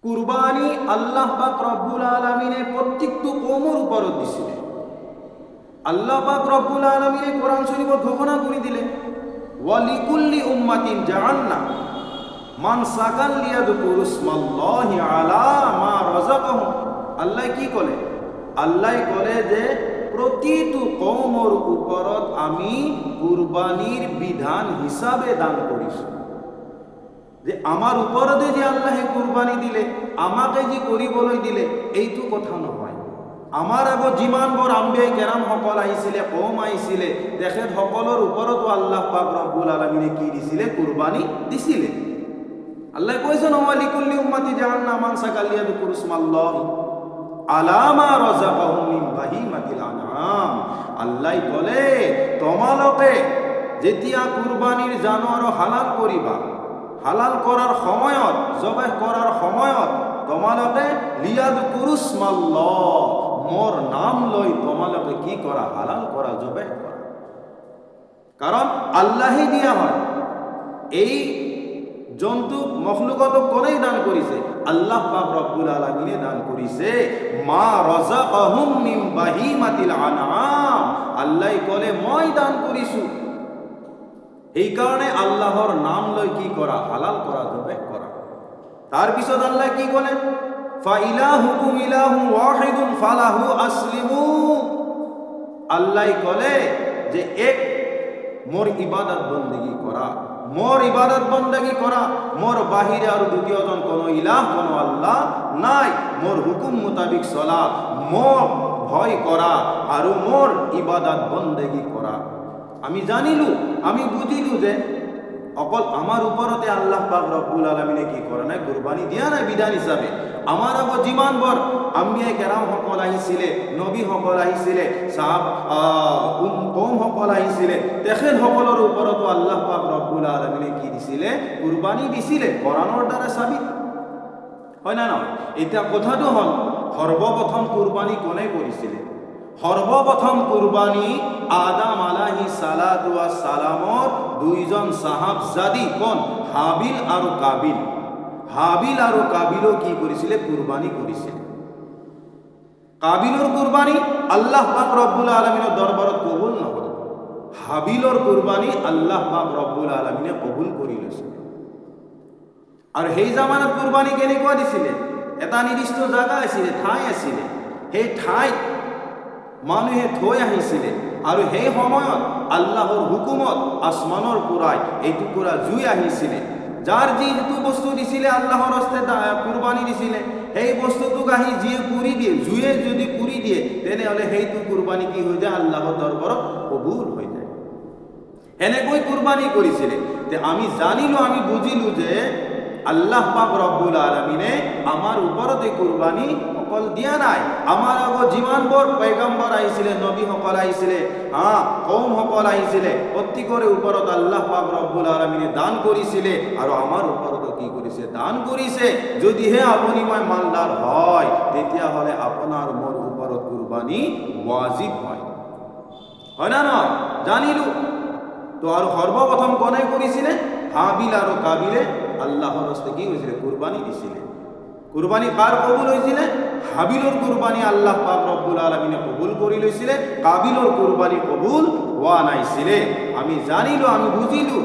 কুরবানি আল্লাহ পাক রব্বুল আলামিনে প্রত্যেকটা কওমের উপর দিছিলেন। আল্লাহ পাক রব্বুল আলামিনে কোরআন শরীফে ঘোষণা করে দিলেন, ওয়ালিকুল্লি উম্মাতিন জাআলনা মানসাকান লিয়াযকুরু ইসমাল্লাহি আলা মা রাযাকাহুম। আল্লাহ কি বলে? আল্লাহ বলে যে প্রতিটো কওমের উপরত আমি কুরবানির বিধান হিসাবে দান করিছি। যে আমার উপরতে যে আল্লাহে কুরবানি দিলে, আমাকে যে করিবলৈ দিলে, এইটো কথা নহয়। আমার আগত যিমান বৰ আম্বিয়াই কেৰাম সকল আহিছিলে, কওম আহিছিলে, তেখেত সকলৰ ওপৰতো আল্লাহ পাক ৰব্বুল আলামিনে কি দিছিলে? কুরবানি দিছিলে। আল্লাহ কৈছে নহয়, লিকুল্লি উম্মতি জাআলনা মানসাকান লিয়াযকুরু ইসমাল্লাহি আলা মা রাযাকাহুম মিন বাহিমাতিল আনআম। আল্লাহ বলে, তোমালোকে যেতিয়া কুরবানির জানোয়ার হালাল করিবা, হালাল করার সময়ত, জবাহ করার সময়ত তোমালোকে লিয়াযকুরু ইসমাল্লাহ, মোর নাম লই তোমালোকে কি করা? হালাল করা, জবাহ করা। কারণ আল্লাহই দিয়া হয়। এই জন্তু মখলুকত কোনেই দান করিছে? আল্লাহ পাক রব্বুল আলামিনে দান করিছে। মা রাযাকাহুম মিন বাহিমাতিল আনআম, আল্লাহ বলে মই দান করিছু। এই কারণে আল্লাহর নাম লই কি করা? হালাল করা, জবাহ করা। তার পিছত আল্লাহ কি বলেন? ফা ইলাহুকুম ইলাহু ওয়াহিদুন ফালাহু আসলিমু। আল্লাহ বলে যে এক মোর ইবাদত বন্দেগী করা, মোর ইবাদত বন্দেগী করা, মোর বাহিরে আর দ্বিতীয়জন কোনো ইলাহ, কোনো আল্লাহ নাই। মোর হুকুম মোতাবিক চলা, মোর ভয় করা আর মোর ইবাদত বন্দেগী করা। আমি জানিলু, আমি বুঝিলু যে অকল আমার উপরতে আল্লাহ পাক রব্বুল আলামিনে কি করে নাই? কুরবানি দিয়া নাই বিধান হিসাবে। আমার আগত যিমান বৰ আম্বিয়াই কেৰাম সকল আহিছিলে, নবী সকল আহিছিলে, কওম সকল আহিছিলে, তেখেত সকলৰ ওপৰতো আল্লাহ পাক রব্বুল আলামিনে কি দিছিলে? কুরবানি দিছিলে। কোরআনৰ দ্বাৰা সাবিত হয় না নহয়? এতিয়া কথাটো হল, সর্বপ্রথম কুরবানি কোনে কৰিছিলে? সর্বপ্রথম কুরবানি আদম আলাইহিস সালাতু ওয়াস সালামর দুইজন সাহাবজাদি, কোন? হাবিল আর কাবিল। হাবিল আর কাবিলও কি করেছিল? কুরবানি করেছিল। কাবিলর কুরবানি আল্লাহ পাক রব্বুল আলামিনের দরবারত কবুল নহল। হাবিলর কুরবানি আল্লাহ পাক রব্বুল আলামিনে কবুল কৰি লৈছে। আর সেই জামানত কুরবানি কেনেকুৱা দিছিলে? এটা নিৰ্দিষ্ট জাগা আছিলে, ঠাই আছিলে। সেই ঠাইত মানুহে থৈ আহিছিলে আৰু সেই সময়ত আল্লাহৰ হুকুমত আসমানৰ পৰাই এইটুকুৰা জুই আহিছিলে। যাৰ যিটো বস্তু দিছিলে আল্লাহৰ হস্তে কুরবানি দিছিলে, সেই বস্তুটোক আহি যিয়ে পুৰি দিয়ে, জুয়ে যদি পুৰি দিয়ে, তেনেহ'লে সেইটো কুরবানি কি হৈ যায়? আল্লাহৰ দৰবাৰত কবুল হৈ যায়। এনেকৈ কুরবানি কৰিছিলে। তে আমি জানিলো, আমি বুজিলো যে আল্লাহ পাক রব্বুল আলামিনে আমার উপরতে কুরবানি অকল দিয়া নাই। আমার আগত যিমান বৰ পয়গম্বর আহিছিলে, নবী সকল আহিছিলে, কওম সকল আহিছিলে, প্রত্যেকৰে ওপৰত আল্লাহ পাক রব্বুল আলামিনে দান কৰিছিলে আৰু আমাৰ ওপৰতো কি কৰিছে? দান কৰিছে। যদিহে আপুনি মই মালদার হয়, তেতিয়াহ'লে আপোনাৰ মোৰ ওপৰত কুরবানি ওয়াজিব হয়। হয় না নহয়? জানিলো তো। আৰু সর্বপ্রথম কোনে কৰিছিলে? হাবিল আৰু কাবিলে আল্লাহর হস্তে কি হয়েছিল? কুরবানি দিছিলে। কুরবানি কার কবুল হয়েছিল? হাবিলর কুরবানি আল্লাহ পাক রব্বুল আলামিনে কবুল কৰি লৈছিলে। কাবিলর কুরবানি কবুল হওয়া নাইছিলে। আমি জানিলো, আমি বুঝিলো